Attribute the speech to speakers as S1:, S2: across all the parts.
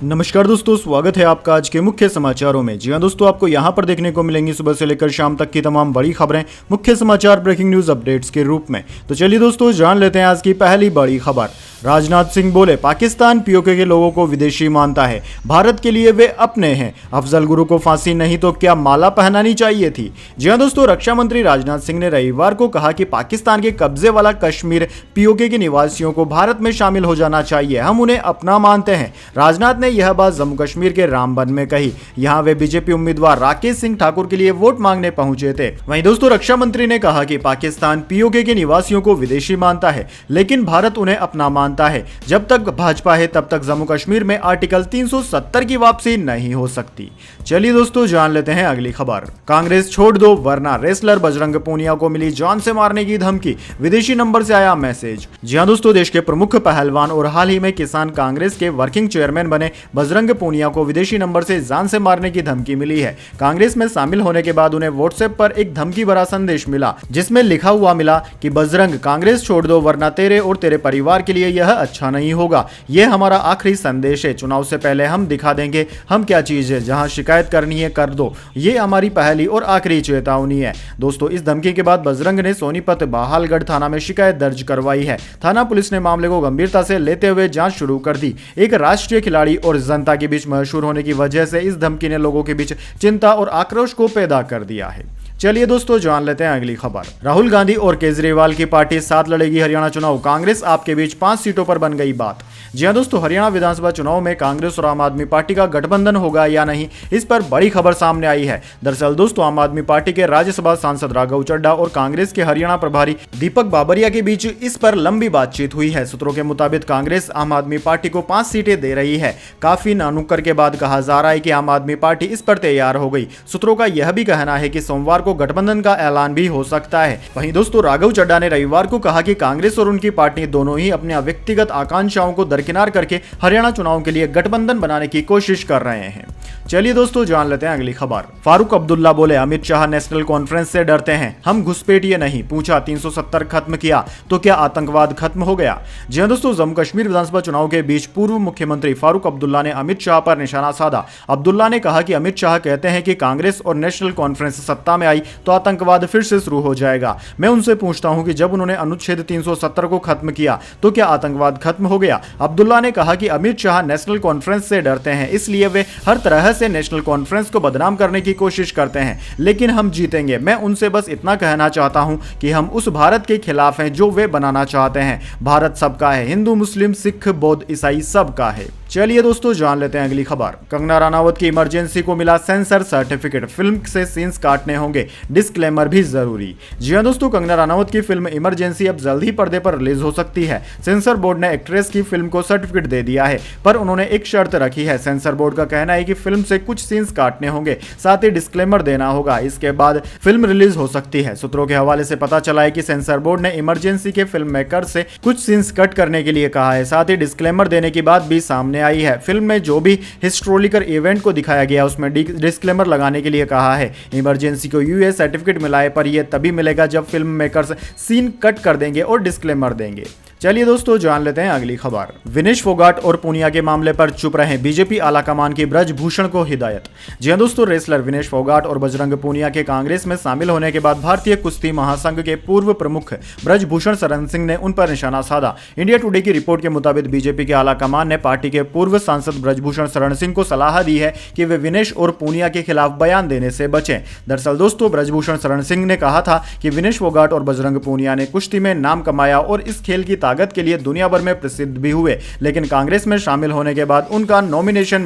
S1: नमस्कार दोस्तों, स्वागत है आपका आज के मुख्य समाचारों में। जी हां दोस्तों, आपको यहां पर देखने को मिलेंगी सुबह से लेकर शाम तक की तमाम बड़ी खबरें मुख्य समाचार ब्रेकिंग न्यूज अपडेट्स के रूप में। तो चलिए दोस्तों, जान लेते हैं आज की पहली बड़ी खबर। राजनाथ सिंह बोले, पाकिस्तान पीओके के लोगों को विदेशी मानता है, भारत के लिए वे अपने हैं। अफजल गुरु को फांसी नहीं तो क्या माला पहनानी चाहिए थी। जी हां दोस्तों, रक्षा मंत्री राजनाथ सिंह ने रविवार को कहा कि पाकिस्तान के कब्जे वाला कश्मीर पीओके के निवासियों को भारत में शामिल हो जाना चाहिए, हम उन्हें अपना मानते हैं। राजनाथ ने यह बात जम्मू कश्मीर के रामबन में कही। यहां वे बीजेपी उम्मीदवार राकेश सिंह ठाकुर के लिए वोट मांगने पहुंचे थे। वहीं दोस्तों, रक्षा मंत्री ने कहा कि पाकिस्तान पीओके के निवासियों को विदेशी मानता है, लेकिन भारत उन्हें अपना मानता है। जब तक भाजपा है तब तक जम्मू कश्मीर में आर्टिकल 370 की वापसी नहीं हो सकती। चलिए दोस्तों, जान लेते हैं अगली खबर। कांग्रेस छोड़ दो वरना रेसलर बजरंग पूनिया को मिली जान से मारने की धमकी, विदेशी नंबर से आया मैसेज। जी हां दोस्तों, देश के प्रमुख पहलवान और हाल ही में किसान कांग्रेस के वर्किंग चेयरमैन बने बजरंग पूनिया को विदेशी नंबर से जान से मारने की धमकी मिली है। कांग्रेस में शामिल होने के बाद उन्हें व्हाट्सएप पर एक धमकी भरा संदेश मिला, जिसमें लिखा हुआ मिला कि बजरंग, कांग्रेस छोड़ दो वरना तेरे और तेरे परिवार के लिए यह अच्छा नहीं होगा। यह हमारा आखिरी संदेश है। चुनाव से पहले हम दिखा देंगे हम क्या चीज है। जहां शिकायत करनी है कर दो, ये हमारी पहली और आखिरी चेतावनी है। दोस्तों, इस धमकी के बाद बजरंग ने सोनीपत बहालगढ़ थाना में शिकायत दर्ज करवाई है। थाना पुलिस ने मामले को गंभीरता से लेते हुए जांच शुरू कर दी। एक राष्ट्रीय खिलाड़ी और जनता के बीच मशहूर होने की वजह से इस धमकी ने लोगों के बीच चिंता और आक्रोश को पैदा कर दिया है। चलिए दोस्तों, जान लेते हैं अगली खबर। राहुल गांधी और केजरीवाल की पार्टी साथ लड़ेगी हरियाणा चुनाव, कांग्रेस आपके बीच 5 सीटों पर बन गई बात। जी हां दोस्तों, हरियाणा विधानसभा चुनाव में कांग्रेस और आम आदमी पार्टी का गठबंधन होगा या नहीं, इस पर बड़ी खबर सामने आई है। दरअसल दोस्तों, आम आदमी पार्टी के राज्यसभा सांसद राघव चड्ढा और कांग्रेस के हरियाणा प्रभारी दीपक बाबरिया के बीच इस पर लंबी बातचीत हुई है। सूत्रों के मुताबिक कांग्रेस आम आदमी पार्टी को 5 सीटें दे रही है। काफी नानुक्कर के बाद कहा जा रहा है कि आम आदमी पार्टी इस पर तैयार हो गई। सूत्रों का यह भी कहना है कि सोमवार को गठबंधन का ऐलान भी हो सकता है। वहीं दोस्तों, राघव चड्ढा ने रविवार को कहा कि कांग्रेस और उनकी पार्टी दोनों ही अपने व्यक्तिगत आकांक्षाओं को दरकिनार करके हरियाणा चुनाव के लिए गठबंधन बनाने की कोशिश कर रहे हैं। चलिए दोस्तों, जान लेते हैं अगली खबर। फारूक अब्दुल्ला बोले, अमित शाह नेशनल कॉन्फ्रेंस से डरते हैं, हम घुसपैठिए नहीं। पूछा 370 खत्म किया तो क्या आतंकवाद खत्म हो गया। जी हां दोस्तों, जम्मू कश्मीर विधानसभा चुनाव के बीच पूर्व मुख्यमंत्री फारूक अब्दुल्ला ने अमित शाह पर निशाना साधा। अब्दुल्ला ने कहा कि अमित शाह कहते हैं कि कांग्रेस और नेशनल कॉन्फ्रेंस सत्ता में आई तो आतंकवाद फिर से शुरू हो जाएगा। मैं उनसे पूछता हूं कि जब उन्होंने अनुच्छेद 370 को खत्म किया तो क्या आतंकवाद खत्म हो गया। अब्दुल्ला ने कहा कि अमित शाह नेशनल कॉन्फ्रेंस से डरते हैं, इसलिए वे हर तरह से नेशनल कॉन्फ्रेंस को बदनाम करने की कोशिश करते हैं, लेकिन हम जीतेंगे। मैं उनसे बस इतना कहना चाहता हूं कि हम उस भारत के खिलाफ हैं जो वे बनाना चाहते हैं। भारत सबका है, हिंदू मुस्लिम सिख बौद्ध ईसाई सबका है। चलिए दोस्तों, जान लेते हैं अगली खबर। कंगना रनावत की इमरजेंसी को मिला सेंसर सर्टिफिकेट, फिल्म से सीन्स काटने होंगे, डिस्क्लेमर भी जरूरी। जी हां दोस्तों, कंगना रनावत की फिल्म इमरजेंसी अब जल्द ही पर्दे पर रिलीज हो सकती है। सेंसर बोर्ड ने एक्ट्रेस की फिल्म को सर्टिफिकेट दे दिया है, पर उन्होंने एक शर्त रखी है। सेंसर बोर्ड का कहना है कि फिल्म से कुछ सीन्स काटने होंगे, साथ ही डिस्क्लेमर देना होगा, इसके बाद फिल्म रिलीज हो सकती है। सूत्रों के हवाले से पता चला है कि सेंसर बोर्ड ने इमरजेंसी के फिल्म मेकर से कुछ सीन्स कट करने के लिए कहा है, साथ ही डिस्क्लेमर देने की बात भी सामने आई है। फिल्म में जो भी हिस्टोरिकल इवेंट को दिखाया गया उसमें डिस्क्लेमर लगाने के लिए कहा है। इमरजेंसी को यूएस सर्टिफिकेट मिला है, पर यह तभी मिलेगा जब फिल्म मेकर्स सीन कट कर देंगे और डिस्क्लेमर देंगे। चलिए दोस्तों, जान लेते हैं अगली खबर। विनेश फोगाट और पूनिया के मामले पर चुप रहे, बीजेपी आलाकमान की ब्रजभूषण को हिदायत। जी हां दोस्तों, रेसलर विनेश फोगाट और बजरंग पूनिया के कांग्रेस में शामिल होने के बाद भारतीय कुश्ती महासंघ के पूर्व प्रमुख ब्रजभूषण शरण सिंह ने उन पर निशाना साधा। इंडिया टुडे की रिपोर्ट के मुताबिक बीजेपी के आलाकमान ने पार्टी के पूर्व सांसद ब्रजभूषण शरण सिंह को सलाह दी है कि वे विनेश और पूनिया के खिलाफ बयान देने से बचें। दरअसल दोस्तों, ब्रजभूषण शरण सिंह ने कहा था कि विनेश फोगाट और बजरंग पूनिया ने कुश्ती में नाम कमाया और इस खेल की ताकत के लिए दुनिया भर में प्रसिद्ध भी हुए, लेकिन कांग्रेस में शामिल होने के बाद उनका नमोनिशान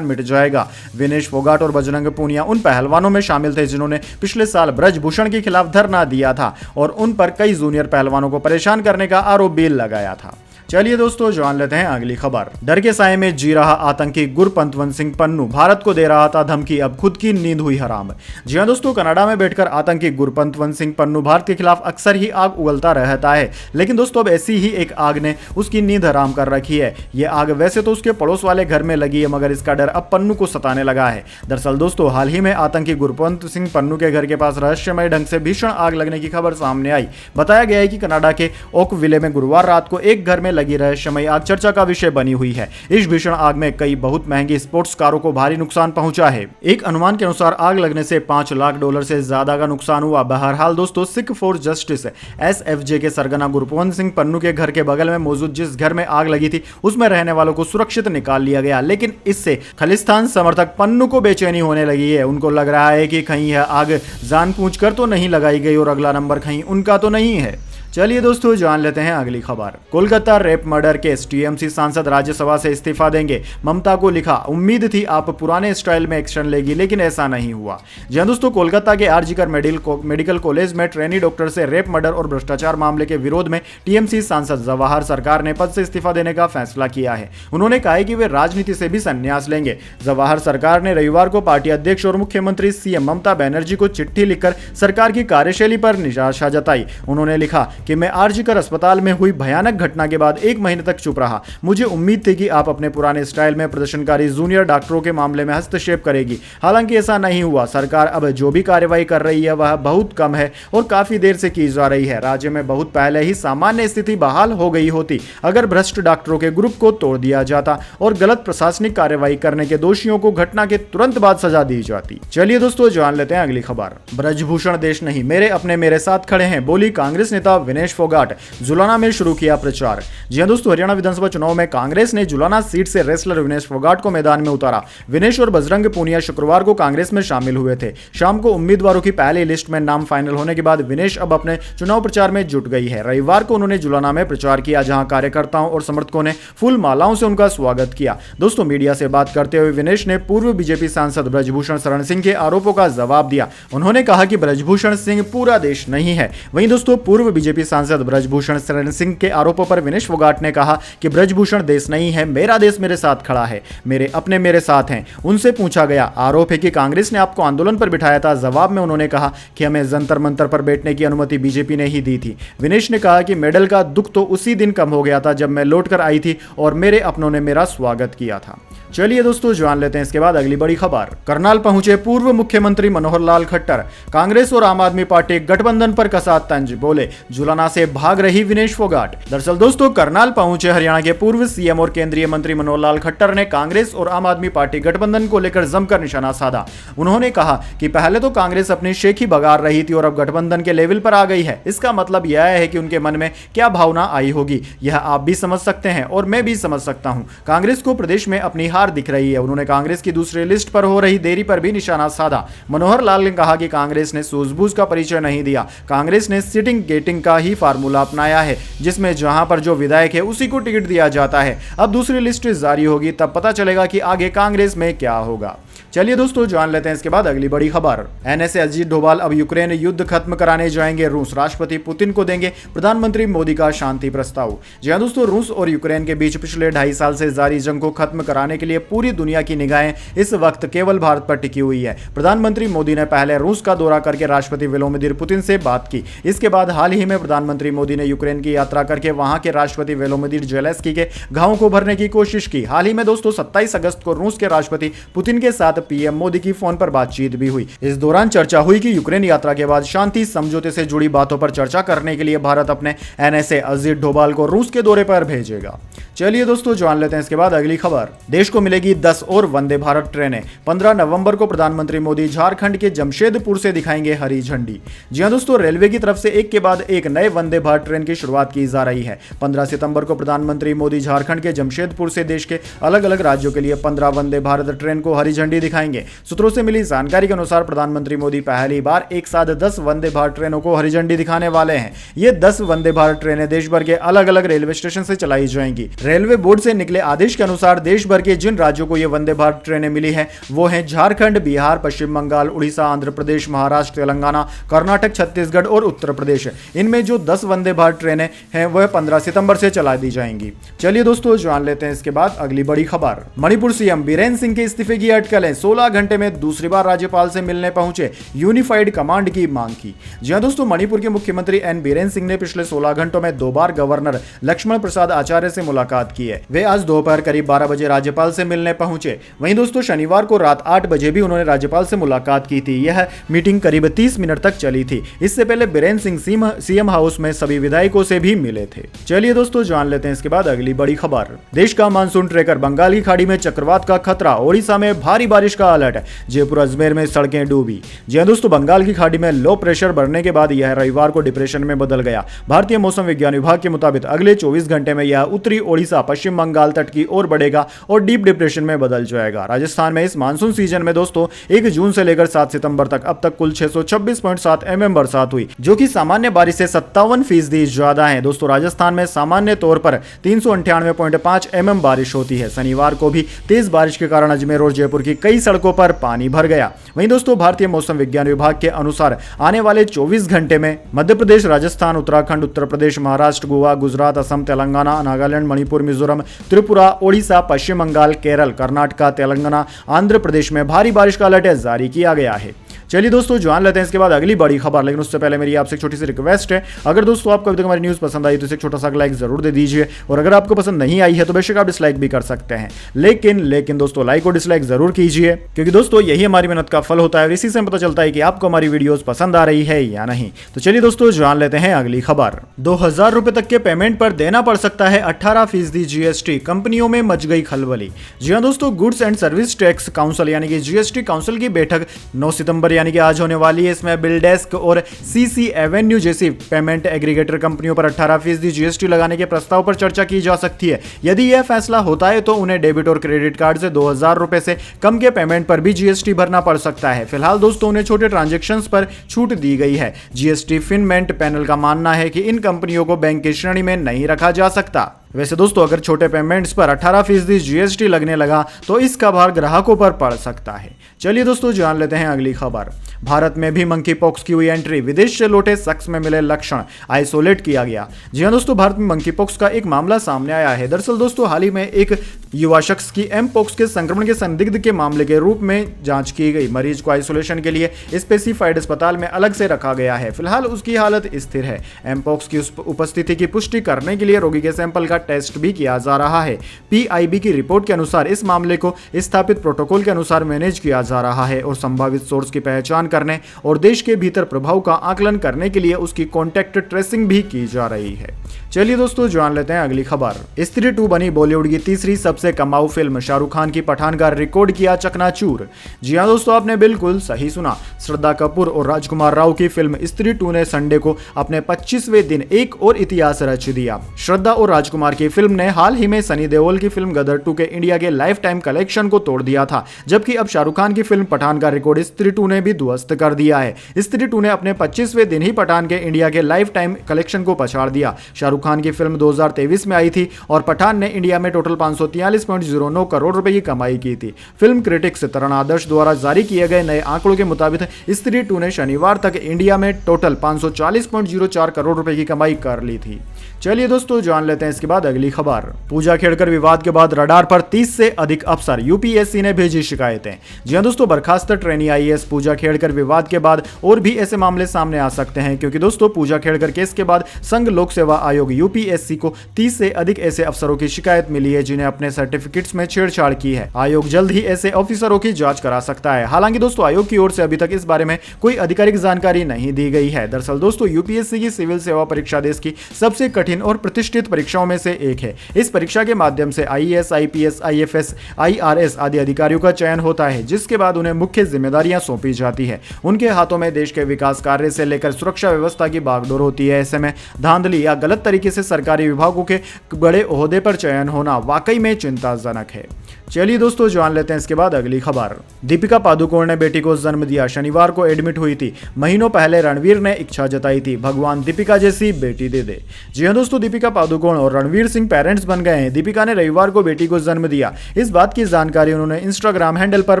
S1: मिट जाएगा। विनेश फोगाट और बजरंग पूनिया उन पहलवानों में शामिल थे जिन्होंने पिछले साल ब्रजभूषण के खिलाफ धरना दिया था और उन पर कई जूनियर पहलवानों को परेशान करने का आरोप भी लगाया था। चलिए दोस्तों, जान लेते हैं अगली खबर। डर के साए में जी रहा आतंकी गुरपंतवंत सिंह पन्नू भारत को दे रहा था धमकी, अब खुद की नींद हुई हराम। जी हां दोस्तों, कनाडा में बैठकर आतंकी गुरपंतवंत सिंह पन्नू भारत के खिलाफ अक्सर ही आग उगलता रहता है, लेकिन दोस्तों अब ऐसी ही एक आग ने उसकी नींद हराम कर रखी है। ये आग वैसे तो उसके पड़ोस वाले घर में लगी है, मगर इसका डर अब पन्नू को सताने लगा है। दरअसल दोस्तों, हाल ही में आतंकी गुरपंत सिंह पन्नू के घर के पास रहस्यमय ढंग से भीषण आग लगने की खबर सामने आई। बताया गया है कि कनाडा के ओकविले में गुरुवार रात को एक घर में लगी रहस्यमयी आग चर्चा का विषय बनी हुई है। इस भीषण आग में कई बहुत महंगी स्पोर्ट्स कारों को भारी नुकसान पहुंचा है। एक अनुमान के अनुसार आग लगने से $5 लाख से ज्यादा का नुकसान हुआ। बहरहाल दोस्तों, सिख फॉर जस्टिस SFJ के सरगना गुरपवंत सिंह पन्नू के घर के बगल में मौजूद जिस घर में आग लगी थी उसमें रहने वालों को सुरक्षित निकाल लिया गया, लेकिन इससे खालिस्तान समर्थक पन्नू को बेचैनी होने लगी है। उनको लग रहा है कि कहीं यह आग जानबूझकर तो नहीं लगाई गई और अगला नंबर कहीं उनका तो नहीं है। चलिए दोस्तों, जान लेते हैं अगली खबर। Kolkata rape murder case, TMC सांसद राज्यसभा से इस्तीफा देंगे। ममता को लिखा, उम्मीद थी आप पुराने स्टाइल में एक्शन लेगी, लेकिन ऐसा नहीं हुआ। जी हां दोस्तों, कोलकाता के आरजीकर मेडिकल कॉलेज में ट्रेनी डॉक्टर से रेप मर्डर और भ्रष्टाचार मामले के विरोध में TMC सांसद जवाहर सरकार ने पद से इस्तीफा देने का फैसला किया है। उन्होंने कहा है कि वे राजनीति से भी संन्यास लेंगे। जवाहर सरकार ने रविवार को पार्टी अध्यक्ष और मुख्यमंत्री CM ममता बनर्जी को चिट्ठी लिखकर सरकार की कार्यशैली पर निराशा जताई। उन्होंने लिखा कि मैं आरजीकर अस्पताल में हुई भयानक घटना के बाद 1 महीने तक चुप रहा। मुझे उम्मीद थी कि आप अपने पुराने स्टाइल में प्रदर्शनकारी जूनियर डॉक्टरों के मामले में हस्तक्षेप करेगी, हालांकि ऐसा नहीं हुआ। सरकार अब जो भी कार्रवाई कर रही है वह बहुत कम है और काफी देर से की जा रही है। राज्य में बहुत पहले ही सामान्य स्थिति बहाल हो गई होती अगर भ्रष्ट डॉक्टरों के ग्रुप को तोड़ दिया जाता और गलत प्रशासनिक कार्रवाई करने के दोषियों को घटना के तुरंत बाद सजा दी जाती। चलिए दोस्तों, जान लेते हैं अगली खबर। ब्रजभूषण देश नहीं, मेरे अपने मेरे साथ खड़े हैं, बोली कांग्रेस नेता विनेश फोगाट। जुलाना में शुरू किया प्रचार। जी हां दोस्तों, हरियाणा विधानसभा चुनाव में कांग्रेस ने जुलाना सीट से रेसलर विनेश फोगाट को मैदान में उतारा। विनेश और बजरंग पूनिया शुक्रवार को कांग्रेस में शामिल हुए थे। शाम को उम्मीदवारों की पहली लिस्ट में नाम फाइनल होने के बाद विनेश अब अपने चुनाव प्रचार में जुट गई है। रविवार को उन्होंने जुलाना में प्रचार किया, जहां कार्यकर्ताओं और समर्थकों ने फूल मालाओं से उनका स्वागत किया। दोस्तों, मीडिया से बात करते हुए विनेश ने पूर्व बीजेपी सांसद ब्रजभूषण शरण सिंह के आरोपों का जवाब दिया। उन्होंने कहा कि ब्रजभूषण सिंह पूरा देश नहीं है। वहीं दोस्तों, पूर्व बीजेपी सांसद ब्रजभूषण शरण सिंह के आरोपों पर विनेश फोगाट ने कहा कि ब्रजभूषण देश नहीं है, मेरा देश मेरे साथ खड़ा है, मेरे अपने मेरे साथ हैं। उनसे पूछा गया, आरोप है कि कांग्रेस ने आपको आंदोलन पर बिठाया था। जवाब में उन्होंने कहा कि हमें जंतर मंतर पर बैठने की अनुमति बीजेपी ने ही दी थी। विनेश ने कहा कि मेडल का दुख तो उसी दिन कम हो गया था जब मैं लौटकर आई थी और मेरे अपनों ने मेरा स्वागत किया था। चलिए दोस्तों, जान लेते हैं इसके बाद अगली बड़ी खबर। करनाल पहुंचे पूर्व मुख्यमंत्री मनोहर लाल खट्टर। कांग्रेस और आम आदमी पार्टी गठबंधन पर कसा तंज, बोले जुलाना से भाग रही विनेश फोगाट। दरअसल दोस्तों, करनाल पहुंचे हरियाणा के पूर्व CM और केंद्रीय मंत्री मनोहर लाल खट्टर ने कांग्रेस और आम आदमी पार्टी गठबंधन को लेकर जमकर निशाना साधा। उन्होंने कहा कि पहले तो कांग्रेस अपनी शेखी बगार रही थी और अब गठबंधन के लेवल पर आ गई है। इसका मतलब यह है कि उनके मन में क्या भावना आई होगी, यह आप भी समझ सकते हैं और मैं भी समझ सकता हूं। कांग्रेस को प्रदेश में अपनी हार दिख रही है। उन्होंने कांग्रेस की दूसरी लिस्ट पर हो रही देरी पर भी निशाना साधा। मनोहर लाल ने कहा कि कांग्रेस ने सूझबूझ का परिचय नहीं दिया। कांग्रेस ने सिटिंग गेटिंग का ही फार्मूला अपनाया है, जिसमें जहां पर जो विधायक है उसी को टिकट दिया जाता है। अब दूसरी लिस्ट जारी होगी, तब पता चलेगा कि आगे कांग्रेस में क्या होगा। चलिए दोस्तों, जान लेते हैं इसके बाद अगली बड़ी खबर। NSA अजीत डोभाल अब यूक्रेन युद्ध खत्म कराने जाएंगे रूस। राष्ट्रपति पुतिन को देंगे प्रधानमंत्री मोदी का शांति प्रस्ताव। जी हां दोस्तों, रूस और यूक्रेन के बीच पिछले 2.5 साल से जारी जंग को खत्म कराने के लिए पूरी दुनिया की निगाहें इस वक्त केवल भारत पर टिकी हुई है। प्रधानमंत्री मोदी ने पहले रूस का दौरा करके राष्ट्रपति व्लादिमीर पुतिन से बात की। इसके बाद हाल ही में प्रधानमंत्री मोदी ने यूक्रेन की यात्रा करके वहां के राष्ट्रपति व्लादिमीर ज़ेलेंस्की के घावों को भरने की कोशिश की। हाल ही में दोस्तों 27 अगस्त को रूस के राष्ट्रपति पुतिन के साथ PM मोदी की फोन पर बातचीत भी हुई। इस दौरान चर्चा हुई कि यूक्रेन यात्रा के बाद शांति समझौते से जुड़ी बातों पर चर्चा करने के लिए भारत अपने NSA अजीत डोभाल को रूस के दौरे पर भेजेगा। चलिए दोस्तों, जान लेते हैं इसके बाद अगली खबर। देश को मिलेगी 10 और वंदे भारत ट्रेनें। 15 नवंबर को प्रधानमंत्री मोदी झारखंड के जमशेदपुर से दिखाएंगे हरी झंडी। जी हां दोस्तों, रेलवे की तरफ से एक के बाद एक नए वंदे भारत ट्रेन की शुरुआत की जा रही है। 15 सितंबर को प्रधानमंत्री मोदी झारखंड के जमशेदपुर से देश के अलग अलग राज्यों के लिए 15 वंदे भारत ट्रेन को हरी झंडी दिखाएंगे। सूत्रों से मिली जानकारी के अनुसार प्रधानमंत्री मोदी पहली बार एक साथ 10 वंदे भारत ट्रेनों को हरी झंडी दिखाने वाले हैं। ये 10 वंदे भारत ट्रेनें देश भर के अलग अलग रेलवे स्टेशन से चलाई जाएंगी। रेलवे बोर्ड से निकले आदेश के अनुसार देश भर के जिन राज्यों को ये वंदे भारत ट्रेनें मिली हैं वो हैं झारखंड, बिहार, पश्चिम बंगाल, उड़ीसा, आंध्र प्रदेश, महाराष्ट्र, तेलंगाना, कर्नाटक, छत्तीसगढ़ और उत्तर प्रदेश। इनमें जो 10 वंदे भारत ट्रेनें हैं वह 15 सितंबर से चला दी जाएंगी। चलिए दोस्तों, जान लेते हैं इसके बाद अगली बड़ी खबर। मणिपुर CM बीरेन सिंह के इस्तीफे की अटकलें। पहले 16 घंटे में दूसरी बार राज्यपाल से मिलने पहुंचे, यूनिफाइड कमांड की मांग की। जी हां दोस्तों, मणिपुर के मुख्यमंत्री एन बीरेन सिंह ने पिछले 16 घंटों में 2 बार गवर्नर लक्ष्मण प्रसाद आचार्य से मुलाकात की है। वे आज दोपहर करीब 12 बजे राज्यपाल से मिलने पहुंचे। वहीं दोस्तों शनिवार को रात 8 बजे भी उन्होंने राज्यपाल से मुलाकात की थी। यह मीटिंग करीब 30 मिनट तक चली थी। इससे पहले बीरेन सिंह सीएम हाउस में सभी विधायकों से भी मिले थे। चलिए दोस्तों जान लेते हैं इसके बाद अगली बड़ी खबर। देश का मानसून ट्रेकर बंगाल की खाड़ी में चक्रवात का खतरा, ओडिशा में भारी बारिश का अलर्ट, जयपुर अजमेर में सड़कें डूबी। जी हां दोस्तों, बंगाल की खाड़ी में लो प्रेशर बढ़ने के बाद यह रविवार को डिप्रेशन में बदल गया। भारतीय मौसम विज्ञान विभाग के मुताबिक अगले 24 घंटे में यह उत्तरी ओडिशा पश्चिम बंगाल तट की ओर बढ़ेगा और डीप डिप्रेशन में बदल जाएगा। राजस्थान में इस मानसून सीजन में दोस्तों 1 जून से लेकर 7 सितंबर तक अब तक कुल 626.7 mm बरसात हुई, जो कि सामान्य बारिश से 57% ज्यादा है। दोस्तों राजस्थान में सामान्य तौर पर 398.5 mm बारिश होती है। शनिवार को भी तेज बारिश के कारण अजमेर और जयपुर की कई सड़कों पर पानी भर गया। वहीं दोस्तों भारतीय मौसम विज्ञान विभाग के अनुसार आने वाले 24 घंटे में मध्य प्रदेश, राजस्थान, उत्तराखंड, उत्तर प्रदेश, महाराष्ट्र, गोवा, गुजरात, असम, तेलंगाना, नागालैंड, मणिपुर, मिजोरम, त्रिपुरा, ओडिशा, पश्चिम बंगाल, केरल, कर्नाटक, तेलंगाना, आंध्र प्रदेश में भारी बारिश का अलर्ट जारी किया गया है। चलिए दोस्तों जान लेते हैं इसके बाद अगली बड़ी खबर। लेकिन उससे पहले मेरी आपसे एक छोटी सी रिक्वेस्ट है, अगर दोस्तों आपको अभी तक हमारी न्यूज़ पसंद आई तो इसे एक छोटा सा लाइक जरूर दे दीजिए, और अगर आपको पसंद नहीं आई है तो बेशक आप डिसलाइक भी कर सकते हैं, लेकिन दोस्तों लाइक और डिसलाइक जरूर कीजिए, क्योंकि दोस्तों यही हमारी मेहनत का फल होता है और इसी से पता चलता है कि आपको हमारी वीडियोस पसंद आ रही है या नहीं। तो चलिए दोस्तों जान लेते हैं अगली खबर। 2000 रुपए तक के पेमेंट पर देना पड़ सकता है 18% जीएसटी, कंपनियों में मच गई खलबली। जी हाँ दोस्तों, goods and service tax council यानी कि जीएसटी काउंसिल की बैठक 9 सितंबर यानी कि आज होने वाली है। इसमें बिलडेस्क और सीसी एवेन्यू जैसी पेमेंट एग्रीगेटर कंपनियों पर 18% जीएसटी लगाने के प्रस्ताव पर चर्चा की जा सकती है। यदि यह फैसला होता है तो उन्हें डेबिट और क्रेडिट कार्ड से 2000 रुपए से कम के पेमेंट पर भी जीएसटी भरना पड़ सकता है। फिलहाल दोस्तों उन्हें छोटे ट्रांजैक्शंस पर छूट दी गई है। जीएसटी फिनमेंट पैनल का मानना है कि इन कंपनियों को बैंक की श्रेणी में नहीं रखा जा सकता। वैसे दोस्तों अगर छोटे पेमेंट्स पर 18% जीएसटी लगने लगा तो इसका भार ग्राहकों पर पड़ सकता है। चलिए दोस्तों जान लेते हैं अगली खबर। भारत में भी मंकी पॉक्स की हुई एंट्री, विदेश से लौटे शख्स में मिले लक्षण, आइसोलेट किया गया। जी हां दोस्तों, भारत में मंकी पॉक्स का एक मामला सामने आया है। दरअसल दोस्तों हाल ही में एक युवा शख्स की एम पॉक्स के संक्रमण के संदिग्ध के मामले के रूप में जांच की गई। मरीज को आइसोलेशन के लिए स्पेसिफाइड अस्पताल में अलग से रखा गया है। फिलहाल उसकी हालत स्थिर है। एम पॉक्स की उपस्थिति की पुष्टि करने के लिए रोगी के सैंपल का टेस्ट भी किया जा रहा है। पीआईबी की रिपोर्ट के अनुसार इस मामले को स्थापित प्रोटोकॉल के अनुसार मैनेज किया जा रहा है और संभावित सोर्स की पहचान करने और देश के भीतर प्रभाव का आकलन करने के लिए उसकी कॉन्टैक्ट ट्रेसिंग भी की जा रही है। चलिए दोस्तों जान लेते हैं अगली खबर। स्त्री 2 बनी बॉलीवुड की तीसरी सबसे कमाऊ फिल्म। शाहरुख खान की पठान का रिकॉर्ड किया चकनाचूर। जी हां दोस्तों, आपने बिल्कुल सही सुना। श्रद्धा कपूर और राजकुमार राव की फिल्म स्त्री 2 ने संडे को अपने 25वें दिन एक और इतिहास रच दिया। श्रद्धा और राजकुमार की फिल्म ने हाल ही में सनी देओल की फिल्म गदर 2 के इंडिया के लाइफ टाइम कलेक्शन को तोड़ दिया था, जबकि अब शाहरुख खान की फिल्म पठान का रिकॉर्ड स्त्री 2 ने भी ध्वस्त कर दिया है। स्त्री 2 ने अपने 25वें दिन ही पठान के इंडिया के लाइफ टाइम कलेक्शन को पछाड़ दिया। शाहरुख खान की फिल्म 2023 में आई थी और पठान ने इंडिया में टोटल 543.09 करोड़ रुपए की कमाई की थी। फिल्म क्रिटिक्स तरण आदर्श द्वारा जारी किए गए नए आंकड़ों के मुताबिक स्त्री 2 ने शनिवार तक इंडिया में टोटल 540.04 करोड़ रुपए की कमाई कर ली थी। चलिए दोस्तों जान लेते हैं इसके बाद अगली खबर। पूजा खेड़कर विवाद के बाद रडार पर 30 से अधिक अफसर, यूपीएससी ने भेजी शिकायतें। जी हां दोस्तों, बर्खास्त ट्रेनी आईएएस पूजा खेड़कर विवाद के बाद और भी ऐसे मामले सामने आ सकते हैं, क्योंकि दोस्तों पूजा खेड़कर केस के बाद संघ लोक सेवा आयोग यूपीएससी को 30 से अधिक ऐसे अफसरों की शिकायत मिली है जिन्हें अपने सर्टिफिकेट्स में छेड़छाड़ की है। आयोग जल्द ही ऐसे ऑफिसरों की जांच करा सकता है। हालांकि दोस्तों आयोग की ओर से अभी तक इस बारे में कोई आधिकारिक जानकारी नहीं दी गई है। दरअसल दोस्तों यूपीएससी की सिविल सेवा परीक्षा देश की सबसे कठिन और प्रतिष्ठित परीक्षाओं में से एक है। इस परीक्षा के माध्यम से आईएएस, आईपीएस, आईएफएस, आईआरएस आदि अधिकारियों का चयन होता है, जिसके बाद उन्हें मुख्य जिम्मेदारियां सौंपी जाती है। उनके हाथों में देश के विकास कार्य से लेकर सुरक्षा व्यवस्था की बागडोर होती है। ऐसे में धांधली या गलत तरीके से सरकारी विभागों के बड़े ओहदे पर चयन होना वाकई में चिंताजनक है। चलिए दोस्तों जान लेते हैं इसके बाद अगली खबर। दीपिका पादुकोण ने बेटी को जन्म दिया, शनिवार को एडमिट हुई थी। महीनों पहले रणवीर ने इच्छा जताई थी, भगवान दीपिका जैसी बेटी दे दे। जी हां दोस्तों, दीपिका पादुकोण और रणवीर सिंह पेरेंट्स बन गए हैं। दीपिका ने रविवार को बेटी को जन्म दिया। इस बात की जानकारी उन्होंने इंस्टाग्राम हैंडल पर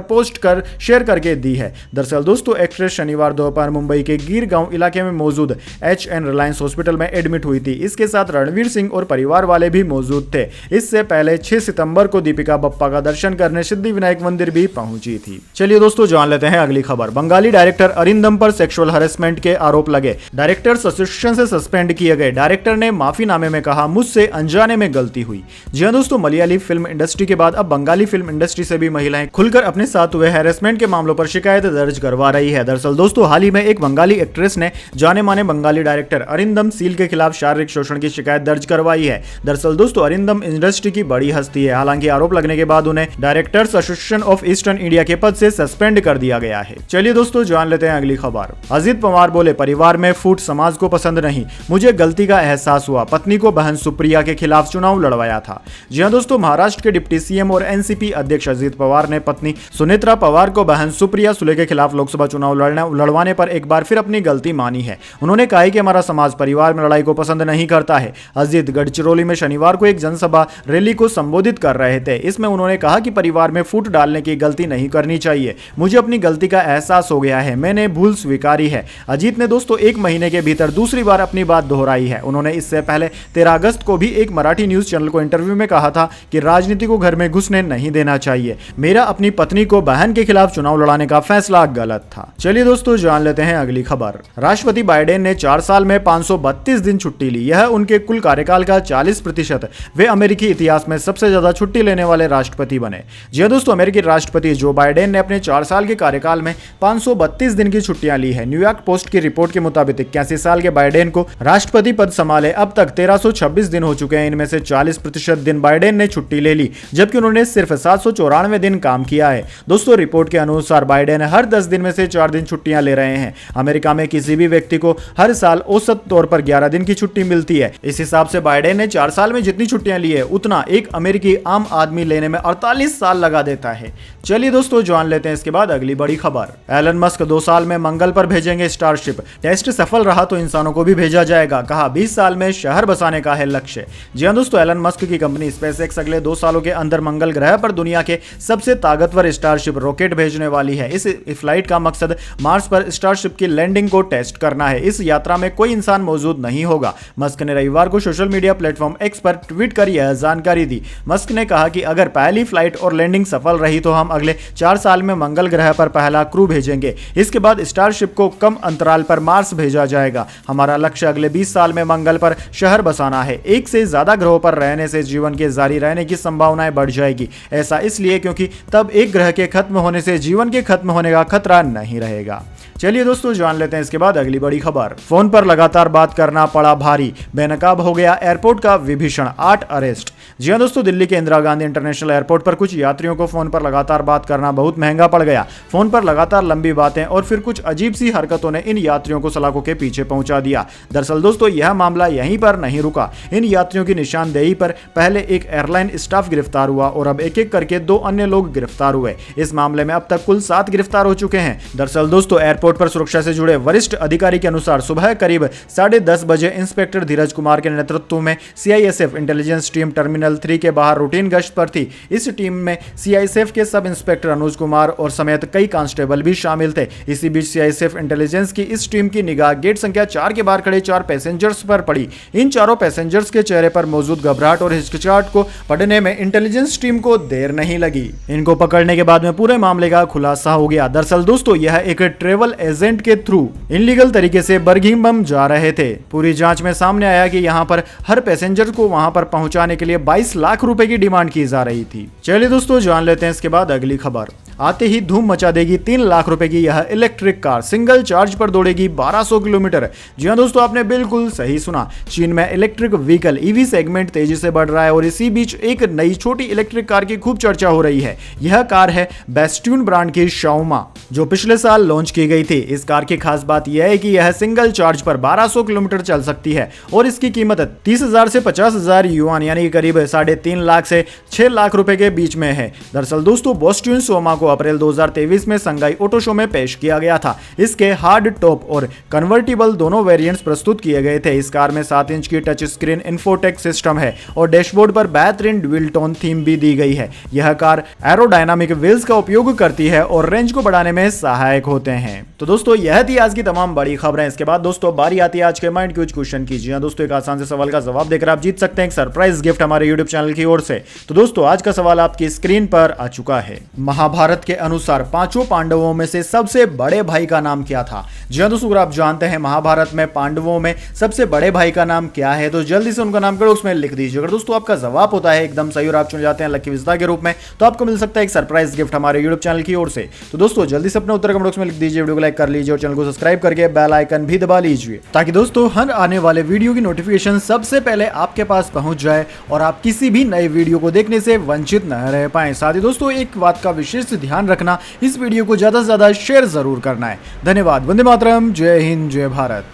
S1: पोस्ट कर शेयर करके दी है। दरअसल दोस्तों एक्ट्रेस शनिवार दोपहर मुंबई के गिर गांव इलाके में मौजूद HN रिलायंस हॉस्पिटल में एडमिट हुई थी। इसके साथ रणवीर सिंह और परिवार वाले भी मौजूद थे। इससे पहले 6 सितंबर को दीपिका बप्पा का दर्शन करने सिद्धिविनायक मंदिर भी पहुंची थी। चलिए दोस्तों जान लेते हैं अगली खबर। बंगाली डायरेक्टर अरिंदम पर सेक्सुअल हरेसमेंट के आरोप लगे, डायरेक्टर्स एसोसिएशन से सस्पेंड किए गए। डायरेक्टर ने माफीनामे में कहा, मुझसे अनजाने में गलती हुई। जी हां दोस्तों, मलयाली फिल्म इंडस्ट्री के बाद अब बंगाली फिल्म इंडस्ट्री से भी महिलाएं खुलकर अपने साथ हुए हैरेसमेंट के मामलों पर शिकायत दर्ज करवा रही है। दरअसल दोस्तों हाल ही में एक बंगाली एक्ट्रेस ने जाने माने बंगाली डायरेक्टर अरिंदम सील के खिलाफ शारीरिक शोषण की शिकायत दर्ज करवाई है। दरअसल दोस्तों अरिंदम इंडस्ट्री की बड़ी हस्ती है। हालांकि आरोप लगने के बाद उन्हें directors association of eastern India के पद से सस्पेंड कर दिया गया है। चलिए दोस्तों जान लेते हैं अगली खबर। अजीत पवार बोले, परिवार में फूट समाज को पसंद नहीं, मुझे गलती का एहसास हुआ, पत्नी को बहन सुप्रिया के खिलाफ चुनाव लड़वाया था। जी हां दोस्तों, महाराष्ट्र के डिप्टी सीएम और एनसीपी अध्यक्ष अजीत पवार ने पत्नी सुनेत्रा पवार को बहन सुप्रिया सुले के खिलाफ लोकसभा चुनाव लड़वाने पर एक बार फिर अपनी गलती मानी है। उन्होंने कहा कि हमारा समाज परिवार में लड़ाई को पसंद नहीं करता है। अजीत गढ़चिरौली में शनिवार को एक जनसभा रैली को संबोधित कर रहे थे। इसमें उन्होंने कहा कि परिवार में फूट डालने की गलती नहीं करनी चाहिए। मुझे अपनी गलती का एहसास हो गया है, मैंने भूल स्वीकारी है। अजीत ने दोस्तों एक महीने के भीतर दूसरी बार अपनी बात दोहराई है। उन्होंने इससे पहले 13 अगस्त को भी एक मराठी न्यूज चैनल को इंटरव्यू में कहा था कि राजनीति को घर में घुसने नहीं देना चाहिए। मेरा अपनी पत्नी को बहन के खिलाफ चुनाव लड़ाने का फैसला गलत था। चलिए दोस्तों जान लेते हैं अगली खबर। राष्ट्रपति बाइडेन ने 4 साल में 532 दिन छुट्टी ली। यह उनके कुल कार्यकाल का 40%। वे अमेरिकी इतिहास में सबसे ज्यादा छुट्टी लेने वाले राष्ट्रपति बने। जी हां दोस्तों, अमेरिकी राष्ट्रपति जो बाइडेन ने अपने 4 साल के कार्यकाल में 532 दिन की छुट्टियां ली है। न्यूयॉर्क पोस्ट की रिपोर्ट के मुताबिक 81 साल के बाइडेन को राष्ट्रपति पद संभाले अब तक 1326 दिन हो चुके हैं। इनमें से 40% दिन बाइडेन ने छुट्टी ले ली, जबकि उन्होंने सिर्फ 794 दिन काम किया है। दोस्तों रिपोर्ट के अनुसार बाइडेन हर 10 दिन में से 4 दिन छुट्टियां ले रहे हैं। अमेरिका में किसी भी व्यक्ति को हर साल औसत तौर पर 11 दिन की छुट्टी मिलती है। इस हिसाब से बाइडेन ने 4 साल में जितनी छुट्टियां ली है उतना एक अमेरिकी आम आदमी लेने में 48 साल लगा देता है। चलिए दोस्तों जान लेते हैं इसके बाद अगली बड़ी खबर। एलन मस्क 2 साल में मंगल पर भेजेंगे स्टारशिप, टेस्ट सफल रहा तो इंसानों को भी भेजा जाएगा, कहा 20 साल में शहर बसाने का है लक्ष्य। जी हां दोस्तों, एलन मस्क की कंपनी स्पेसएक्स अगले 2 सालों के अंदर मंगल ग्रह पर दुनिया के सबसे ताकतवर स्टारशिप रॉकेट भेजने वाली है। इस फ्लाइट का मकसद मार्स पर स्टारशिप की लैंडिंग को टेस्ट करना है। इस यात्रा में कोई इंसान मौजूद नहीं होगा। मस्क ने रविवार को सोशल मीडिया प्लेटफॉर्म एक्स पर ट्वीट कर यह जानकारी दी। मस्क ने कहा कि अगर पहली फ्लाइट और लैंडिंग सफल रही तो हम अगले 4 साल में मंगल ग्रह पर पहला क्रू भेजेंगे। इसके बाद स्टारशिप को कम अंतराल पर मार्स भेजा जाएगा। हमारा लक्ष्य अगले 20 साल में मंगल पर शहर बसाना है। एक से ज्यादा ग्रहों पर रहने से जीवन के जारी रहने की संभावनाएं बढ़ जाएगी। ऐसा इसलिए क्योंकि तब एक ग्रह के खत्म होने से जीवन के खत्म होने का खतरा नहीं रहेगा। चलिए दोस्तों जान लेते हैं इसके बाद अगली बड़ी खबर। फोन पर लगातार बात करना पड़ा भारी, बेनकाब हो गया एयरपोर्ट का विभीषण, 8 अरेस्ट। जी हां दोस्तों, दिल्ली के इंदिरा गांधी इंटरनेशनल एयरपोर्ट पर कुछ यात्रियों को फोन पर लगातार बात करना बहुत महंगा पड़ गया। फोन पर लगातार लंबी बातें और फिर कुछ अजीब सी हरकतों ने इन यात्रियों को सलाखों के पीछे पहुंचा दिया। दरअसल दोस्तों यह मामला यहीं पर नहीं रुका। इन यात्रियों की निशानदेही पर पहले एक एयरलाइन स्टाफ गिरफ्तार हुआ और अब एक एक करके 2 अन्य लोग गिरफ्तार हुए। इस मामले में अब तक कुल 7 गिरफ्तार हो चुके हैं। दरअसल दोस्तों एयरपोर्ट पर सुरक्षा से जुड़े वरिष्ठ अधिकारी के अनुसार सुबह करीब 10:30 बजे इंस्पेक्टर धीरज कुमार के नेतृत्व में सीआईएसएफ इंटेलिजेंस टीम टर्मिनल 3 के बाहर रूटीन गश्त पर थी। इस टीम में सीआईएसएफ के सब इंस्पेक्टर अनुज कुमार और समेत कई कांस्टेबल भी शामिल थे। इसी बीच सीआईएसएफ इंटेलिजेंस की इस टीम की निगाह गेट संख्या 4 के बाहर खड़े 4 पैसेंजर्स पर पड़ी। इन चारों पैसेंजर्स के चेहरे पर मौजूद घबराहट और हिचकिचाहट को पढ़ने में इंटेलिजेंस टीम को देर नहीं लगी। इनको पकड़ने के बाद में पूरे मामले का खुलासा हो गया। दरअसल दोस्तों यह एक ट्रेवल एजेंट के थ्रू इनलीगल तरीके से बर्मिंघम जा रहे थे। पूरी जांच में सामने आया कि यहां पर हर पैसेंजर को वहां पर पहुंचाने के लिए 22 लाख रुपए की डिमांड की जा रही थी। चलिए दोस्तों जान लेते हैं इसके बाद अगली खबर। आते ही धूम मचा देगी 3 लाख रुपए की यह इलेक्ट्रिक कार, सिंगल चार्ज पर दौड़ेगी 1200 किलोमीटर। जी हां दोस्तों, आपने बिल्कुल सही सुना। चीन में इलेक्ट्रिक व्हीकल ईवी सेगमेंट तेजी से बढ़ रहा है और इसी बीच एक नई छोटी इलेक्ट्रिक कार की खूब चर्चा हो रही है। यह कार है बेस्ट्यून ब्रांड की शाओमा, जो पिछले साल लॉन्च की गई थी। इस कार की खास बात यह है कि यह सिंगल चार्ज पर 1200 किलोमीटर चल सकती है और इसकी कीमत 30,000 से 50,000 युआन यानी करीब 3.5 लाख से 6 लाख रुपए के बीच में है। दरअसल दोस्तों बेस्ट्यून शाओमा को को अप्रैल 2023 में संगाई ऑटो शो में पेश किया गया था। इसके हार्ड टॉप और कन्वर्टिबल दोनों वेरिएंट्स प्रस्तुत किए गए थे। इस कार में 7 इंच की टच स्क्रीन इन्फोटेक सिस्टम है और डैशबोर्ड पर बेहतरीन ड्यूल टोन थीम भी दी गई है। यह कार एरोडायनामिक व्हील्स का उपयोग करती है और रेंज को बढ़ाने में सहायक होते हैं। तो दोस्तों यह थी आज की तमाम बड़ी खबरें। इसके बाद दोस्तों बारी आती है आज के माइंड क्यूज क्वेश्चन की। जी हां दोस्तों, एक आसान से सवाल का जवाब देकर आप जीत सकते हैं एक सरप्राइज गिफ्ट हमारे यूट्यूब चैनल की ओर से। तो दोस्तों आज का सवाल आपकी स्क्रीन पर आ चुका है। महाभारत के अनुसार 5 पांडवों में से सबसे बड़े भाई का नाम क्या था? जी हां दोस्तों, अगर आप जानते हैं महाभारत में पांडवों में सबसे बड़े भाई का नाम क्या है तो जल्दी से उनका नाम कमेंट में लिख दीजिए। अगर दोस्तों आपका जवाब होता है एकदम सही और आप चुन जाते हैं लकी विजेता के रूप में तो आपको मिल सकता है एक सरप्राइज गिफ्ट हमारे यूट्यूब चैनल की ओर से। तो दोस्तों जल्दी से अपना उत्तर कमेंट बॉक्स में लिख दीजिए, वीडियो को लाइक कर लीजिए और चैनल को सब्सक्राइब करके बेल आइकन भी दबा लीजिए ताकि दोस्तों हर आने वाले वीडियो की नोटिफिकेशन सबसे पहले आपके पास पहुंच जाए और आप किसी भी नए वीडियो को देखने से वंचित न रह पाए। साथ ही दोस्तों एक बात का विशेष ध्यान रखना, इस वीडियो को ज्यादा से ज्यादा शेयर जरूर करना है। धन्यवाद। वंदे मातरम। जय हिंद, जय भारत।